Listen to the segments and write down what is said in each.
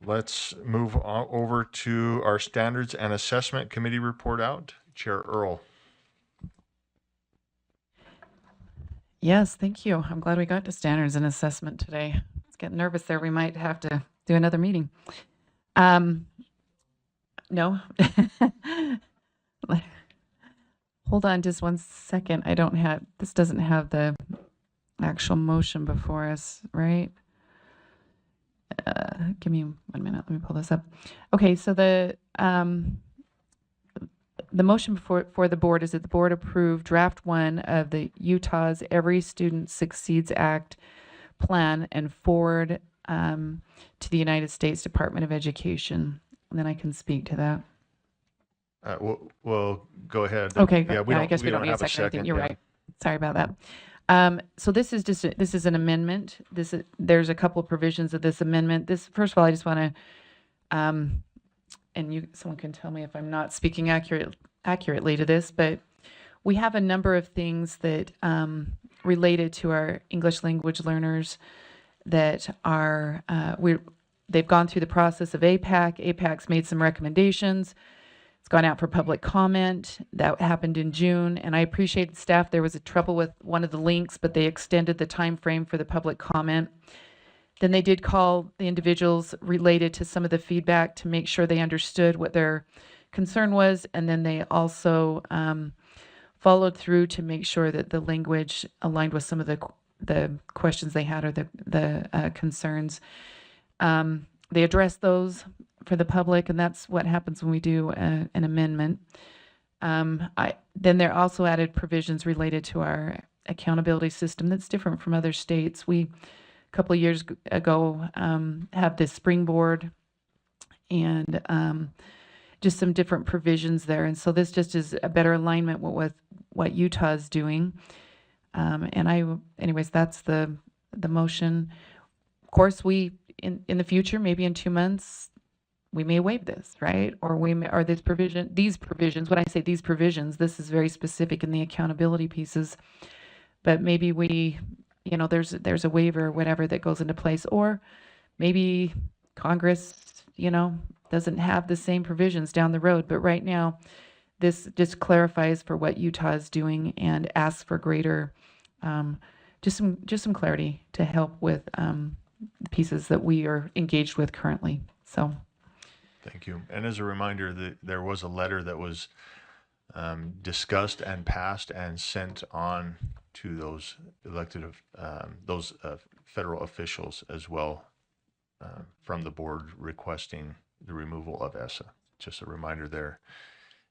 let's move on over to our Standards and Assessment Committee report out. Chair Earl. Yes, thank you. I'm glad we got to standards and assessment today. It's getting nervous there. We might have to do another meeting. No. Hold on just one second. This doesn't have the actual motion before us, right? Give me 1 minute. Let me pull this up. Okay, so the motion for the board is that the board approve draft 1 of the Utah's Every Student Succeeds Act plan and forward to the United States Department of Education. And then I can speak to that. Well, go ahead. Okay. Yeah, I guess we don't need a second. You're right. Sorry about that. So this is an amendment. There's a couple of provisions of this amendment. First of all, I just want to, someone can tell me if I'm not speaking accurately to this, but we have a number of things that related to our English language learners that are they've gone through the process of APAC. APAC's made some recommendations. It's gone out for public comment. That happened in June, and I appreciate the staff. There was a trouble with one of the links, but they extended the time frame for the public comment. Then they did call the individuals related to some of the feedback to make sure they understood what their concern was, and then they also followed through to make sure that the language aligned with some of the questions they had or the concerns. They addressed those for the public, and that's what happens when we do an amendment. Then there also added provisions related to our accountability system that's different from other states. We, a couple of years ago, have this springboard and just some different provisions there. And so this just is a better alignment with what Utah is doing. Anyways, that's the motion. Of course, we, in the future, maybe in 2 months, we may waive this, right? Or these provisions, when I say these provisions, this is very specific in the accountability pieces, but maybe there's a waiver or whatever that goes into place, or maybe Congress, doesn't have the same provisions down the road. But right now, this just clarifies for what Utah is doing and asks for greater, just some clarity to help with the pieces that we are engaged with currently. So. Thank you. And as a reminder, there was a letter that was discussed and passed and sent on to those elected, federal officials as well from the board requesting the removal of ESSA. Just a reminder there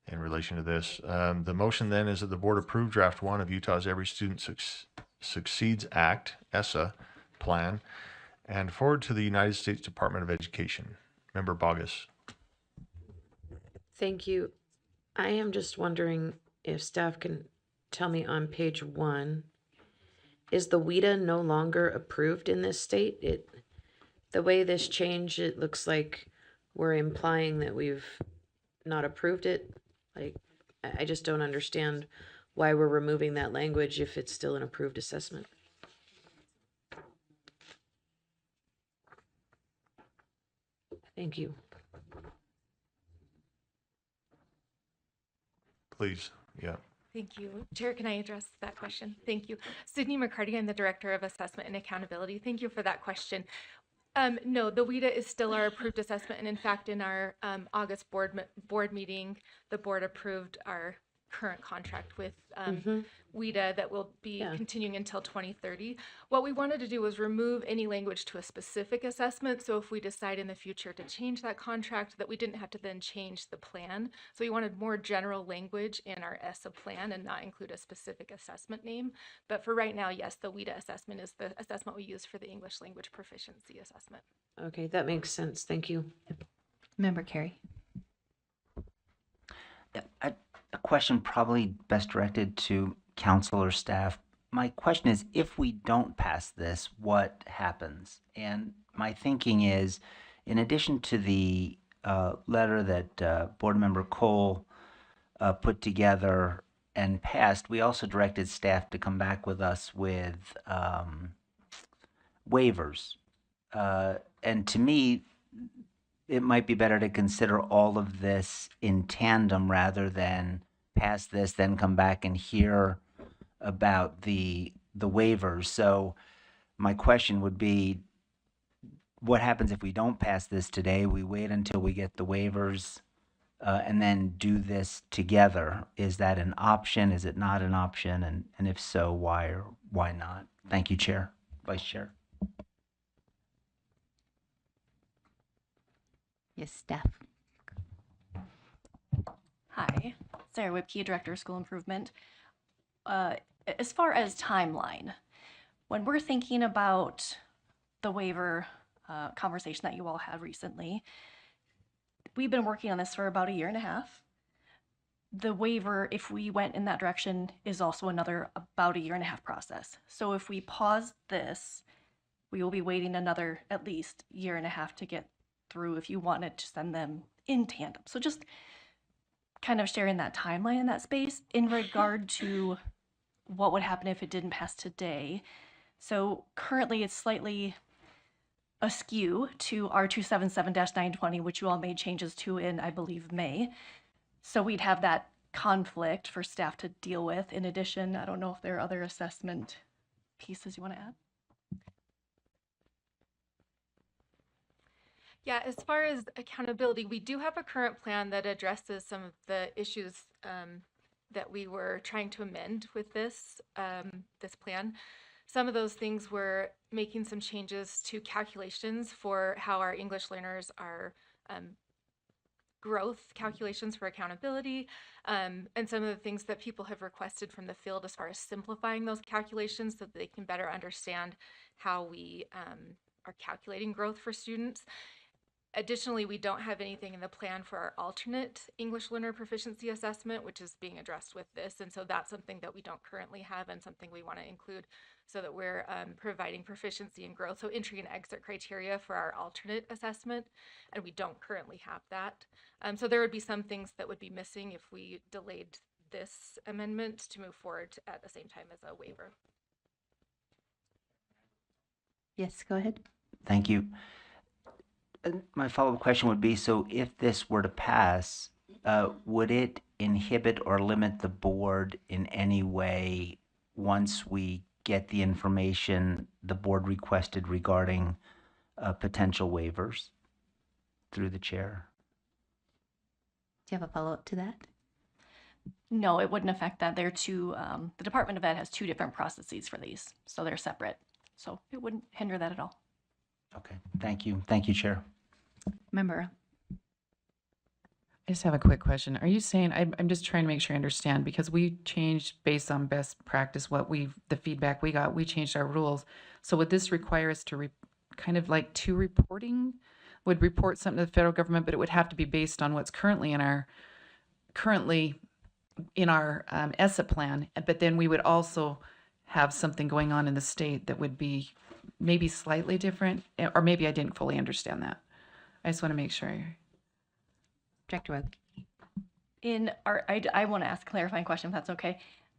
in relation to this. The motion then is that the board approve draft 1 of Utah's Every Student Succeeds Act, ESSA, plan and forward to the United States Department of Education. Member Bogus. Thank you. I am just wondering if staff can tell me on page 1, is the WIDA no longer approved in this state? The way this changed, it looks like we're implying that we've not approved it. Like, I just don't understand why we're removing that language if it's still an approved assessment. Thank you. Please, yeah. Thank you. Chair, can I address that question? Thank you. Sydney McCarty, I'm the Director of Assessment and Accountability. Thank you for that question. No, the WIDA is still our approved assessment. And in fact, in our August board meeting, the board approved our current contract with WIDA that will be continuing until 2030. What we wanted to do was remove any language to a specific assessment. So if we decide in the future to change that contract, that we didn't have to then change the plan. So we wanted more general language in our ESSA plan and not include a specific assessment name. But for right now, yes, the WIDA assessment is the assessment we use for the English language proficiency assessment. Okay, that makes sense. Thank you. Member Carey. A question probably best directed to council or staff. My question is, if we don't pass this, what happens? And my thinking is, in addition to the letter that Board Member Cole put together and passed, we also directed staff to come back with us with waivers. And to me, it might be better to consider all of this in tandem rather than pass this, then come back and hear about the waivers. So my question would be, what happens if we don't pass this today? We wait until we get the waivers and then do this together. Is that an option? Is it not an option? And if so, why or why not? Thank you, Chair, Vice Chair. Yes, staff. Hi, Sarah Whipke, Director of School Improvement. As far as timeline, when we're thinking about the waiver conversation that you all had recently, we've been working on this for about 1.5 years. The waiver, if we went in that direction, is also another about 1.5 year process. So if we pause this, we will be waiting another at least 1.5 years to get through if you wanted to send them in tandem. So just kind of sharing that timeline in that space in regard to what would happen if it didn't pass today. So currently it's slightly askew to R277-920, which you all made changes to in, I believe, May. So we'd have that conflict for staff to deal with. In addition, I don't know if there are other assessment pieces you want to add. Yeah, as far as accountability, we do have a current plan that addresses some of the issues that we were trying to amend with this plan. Some of those things were making some changes to calculations for how our English learners are growth calculations for accountability, and some of the things that people have requested from the field as far as simplifying those calculations so that they can better understand how we are calculating growth for students. Additionally, we don't have anything in the plan for our alternate English learner proficiency assessment, which is being addressed with this. And so that's something that we don't currently have and something we want to include so that we're providing proficiency and growth. So entry and exit criteria for our alternate assessment, and we don't currently have that. So there would be some things that would be missing if we delayed this amendment to move forward at the same time as a waiver. Yes, go ahead. Thank you. And my follow-up question would be, so if this were to pass, would it inhibit or limit the board in any way once we get the information the board requested regarding potential waivers through the chair? Do you have a follow-up to that? No, it wouldn't affect that. They're two, the Department of Ed has 2 different processes for these, so they're separate. So it wouldn't hinder that at all. Okay, thank you. Thank you, Chair. Member, I just have a quick question. Are you saying, I'm just trying to make sure I understand, because we changed based on best practice, the feedback we got, we changed our rules. So would this require us to kind of like to reporting, would report something to the federal government, but it would have to be based on what's currently in our ESSA plan, but then we would also have something going on in the state that would be maybe slightly different, or maybe I didn't fully understand that. I just want to make sure. Director Webb. I want to ask a clarifying question, if that's okay.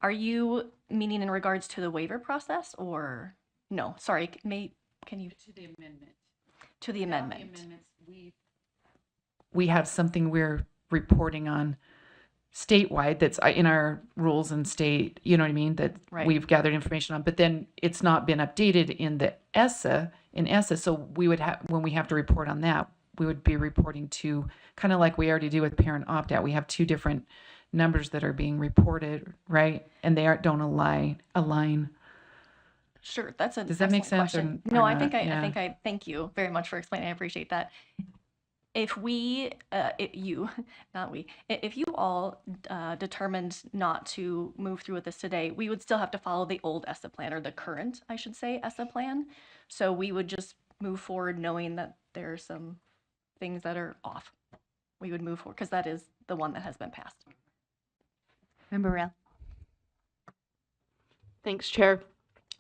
Are you meaning in regards to the waiver process or no? Sorry, can you? To the amendment. To the amendment. The amendments, we have something we're reporting on statewide that's in our rules and state, you know what I mean, that Right. we've gathered information on, but then it's not been updated in the ESSA, so we would have, when we have to report on that, we would be reporting to, kind of like we already do with parent opt-out, we have 2 different numbers that are being reported, right? And they don't align. Sure, that's a Does that make excellent sense or- question. or No, I not? think I Yeah. thank you very much for explaining. I appreciate that. If we, not we, if you all determined not to move through with this today, we would still have to follow the old ESSA plan, or the current, I should say, ESSA plan. So we would just move forward knowing that there are some things that are off. We would move forward because that is the one that has been passed. Member Rell. Thanks, Chair.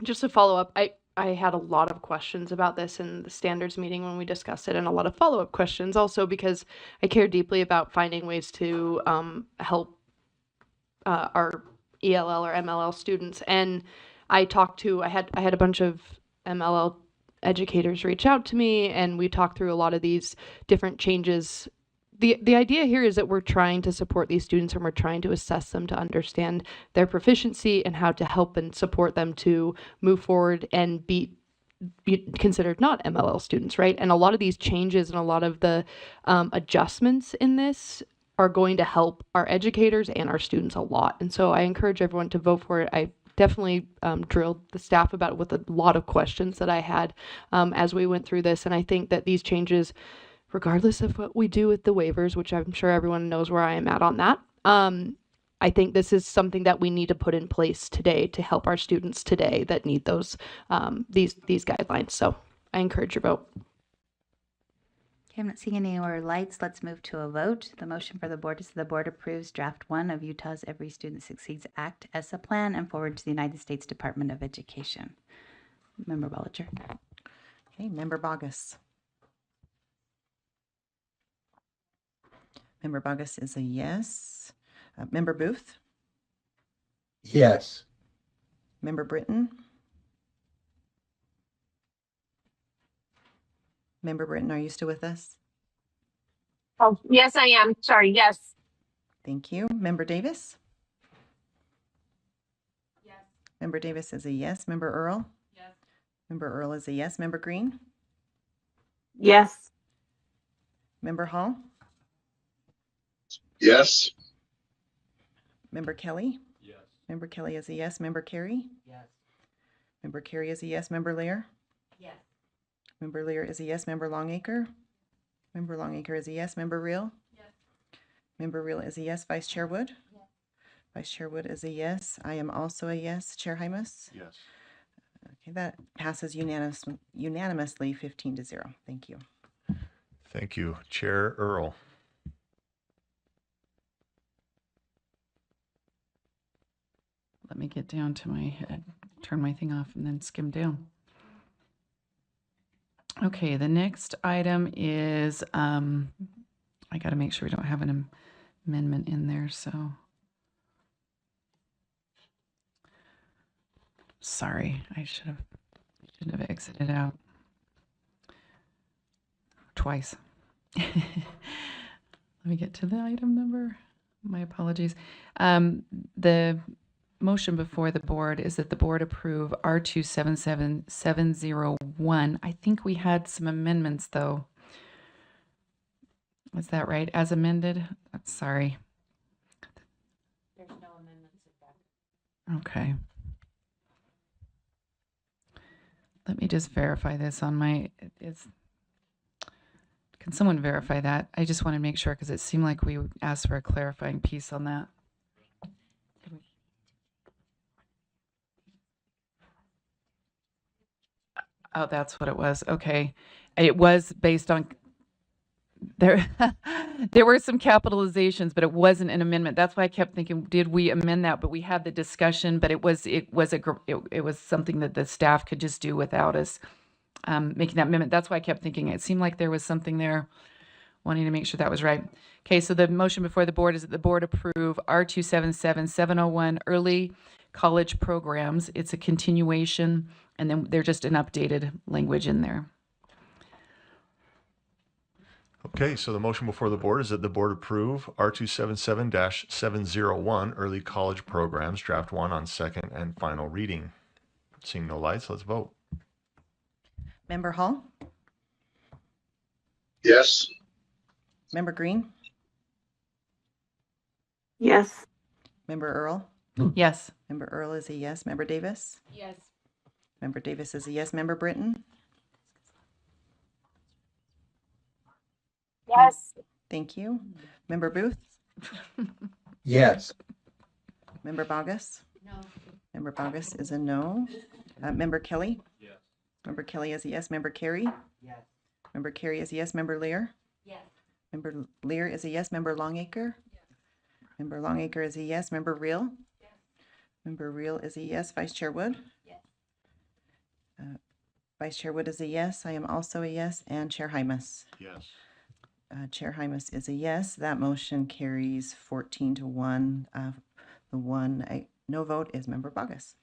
Just to follow up, I had a lot of questions about this in the standards meeting when we discussed it, and a lot of follow-up questions also because I care deeply about finding ways to help our ELL or MLL students. And I had a bunch of MLL educators reach out to me and we talk through a lot of these different changes. The idea here is that we're trying to support these students and we're trying to assess them to understand their proficiency and how to help and support them to move forward and be considered not MLL students, right? And a lot of these changes and a lot of the adjustments in this are going to help our educators and our students a lot. And so I encourage everyone to vote for it. I definitely drilled the staff about it with a lot of questions that I had as we went through this. And I think that these changes, regardless of what we do with the waivers, which I'm sure everyone knows where I am at on that, I think this is something that we need to put in place today to help our students today that need those these guidelines. So I encourage your vote. Okay, I'm not seeing any more lights. Let's move to a vote. The motion for the board is the board approves draft 1 of Utah's Every Student Succeeds Act ESSA plan and forward to the United States Department of Education. Member Bollinger. Okay, Member Bogus. Member Bogus is a yes. Member Booth. Yes. Member Britton. Member Britton, are you still with us? Oh, yes, I am. Sorry. Yes. Thank you. Member Davis? Yes. Member Davis is a yes. Member Earl? Yes. Member Earl is a yes. Member Green? Yes. Member Hall? Yes. Member Kelly? Yes. Member Kelly is a yes. Member Carey? Yes. Member Carey is a yes. Member Lear? Yes. Member Lear is a yes. Member Longacre? Member Longacre is a yes. Member Reel? Yes. Member Reel is a yes. Vice Chair Wood? Yes. Vice Chair Wood is a yes. I am also a yes. Chair Hymas? Yes. Okay, that passes unanimously 15-0. Thank you. Thank you. Chair Earl. Let me get down to my, turn my thing off and then skim down. Okay, the next item is, I got to make sure we don't have an amendment in there, so. Sorry, I shouldn't have exited out twice. Let me get to the item number. My apologies. The motion before the board is that the board approve R277701. I think we had some amendments though. Is that right? As amended? Sorry. There's no amendments. Okay. Let me just verify this on my, can someone verify that? I just want to make sure because it seemed like we asked for a clarifying piece on that. Oh, that's what it was. Okay. It was based on there there were some capitalizations, but it wasn't an amendment. That's why I kept thinking, did we amend that? But we had the discussion, but it was something that the staff could just do without us making that amendment. That's why I kept thinking it seemed like there was something there, wanting to make sure that was right. Okay, so the motion before the board is that the board approve R277701 early college programs. It's a continuation, and then they're just an updated language in there. Okay, so the motion before the board is that the board approve R277-701 early college programs, draft 1 on second and final reading. Seeing no lights, let's vote. Member Hall? Yes. Member Green? Yes. Member Earl? Yes. Member Earl is a yes. Member Davis? Yes. Member Davis is a yes. Member Britton? Yes. Thank you. Member Booth? Yes. Member Bogus? No. Member Bogus is a no. Member Kelly? Yes. Member Kelly is a yes. Member Carey? Yes. Member Carey is a yes. Member Lear? Yes. Member Lear is a yes. Member Longacre? Member Longacre is a yes. Member Reel? Yes. Member Reel is a yes. Vice Chair Wood? Yes. Vice Chair Wood is a yes. I am also a yes. And Chair Hymas? Yes. Chair Hymas is a yes. That motion carries 14-1. The one no vote is Member Bogus.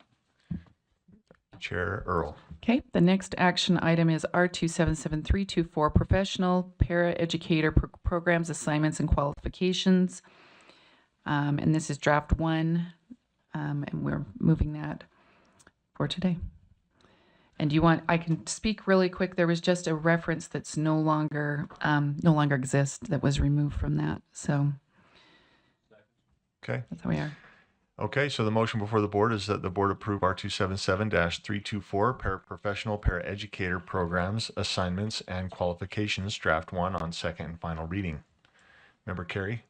Chair Earl. Okay, the next action item is R277324, Professional Paraeducator Programs, Assignments, and Qualifications. And this is draft 1, and we're moving that for today. And I can speak really quick. There was just a reference that's no longer exists that was removed from that. So Okay. that's how we are. Okay, so the motion before the board is that the board approve R277-324 Paraprofessional Paraeducator Programs, Assignments, and Qualifications, Draft 1 on second and final reading. Member Carey?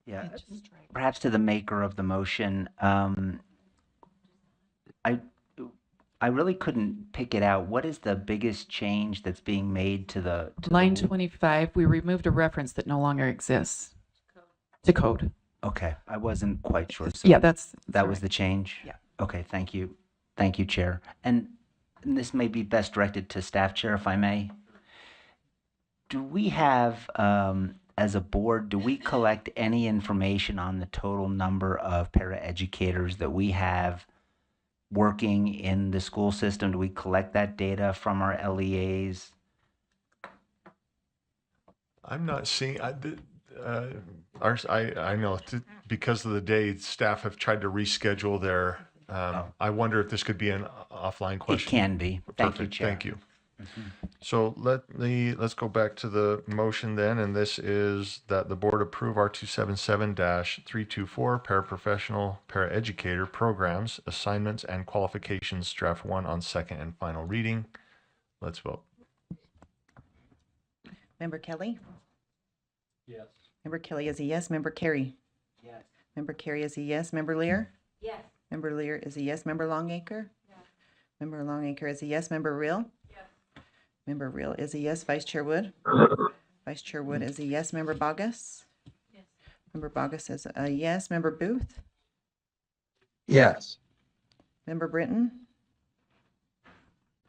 Yeah, perhaps to the maker of the motion, I really couldn't pick it out. What is the biggest change that's being made to the Line 25, we removed a reference that no longer exists. To code. Okay, I wasn't quite sure. So Yeah, that that's was right. the change? Yeah. Okay, thank you. Thank you, Chair. And this may be best directed to staff, Chair, if I may. Do we have, as a board, do we collect any information on the total number of paraeducators that we have working in the school system? Do we collect that data from our LEAs? I'm not seeing, I know because of the day, staff have tried to reschedule their, I wonder if this could be an offline question. It can be. Thank you, Perfect, Chair. thank you. So let's go back to the motion then, and this is that the board approve R277-324 Paraprofessional Paraeducator Programs, Assignments, and Qualifications, Draft 1 on second and final reading. Let's vote. Member Kelly? Yes. Member Kelly is a yes. Member Carey? Yes. Member Carey is a yes. Member Lear? Yes. Member Lear is a yes. Member Longacre? Yes. Member Longacre is a yes. Member Reel? Yes. Member Reel is a yes. Vice Chair Wood? Vice Chair Wood is a yes. Member Bogus? Yes. Member Bogus is a yes. Member Booth? Yes. Member Britton?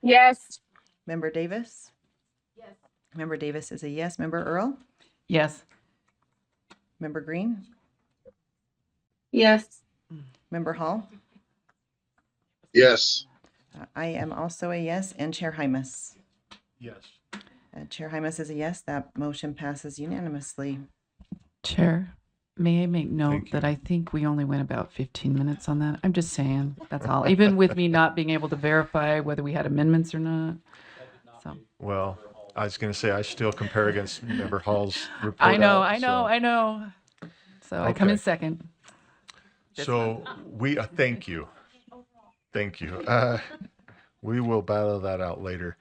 Yes. Member Davis? Yes. Member Davis is a yes. Member Earl? Yes. Member Green? Yes. Member Hall? Yes. I am also a yes, and Chair Hymas. Yes. Chair Hymas is a yes. That motion passes unanimously. Chair, may I make note Thank you. that I think we only went about 15 minutes on that? I'm just saying, that's all. Even with me not being able to verify whether we had amendments or not. So Well, I was going to say I still compare against Member Hall's report. I know. So I come in Okay. second. So we thank you. Thank you. We will battle that out later.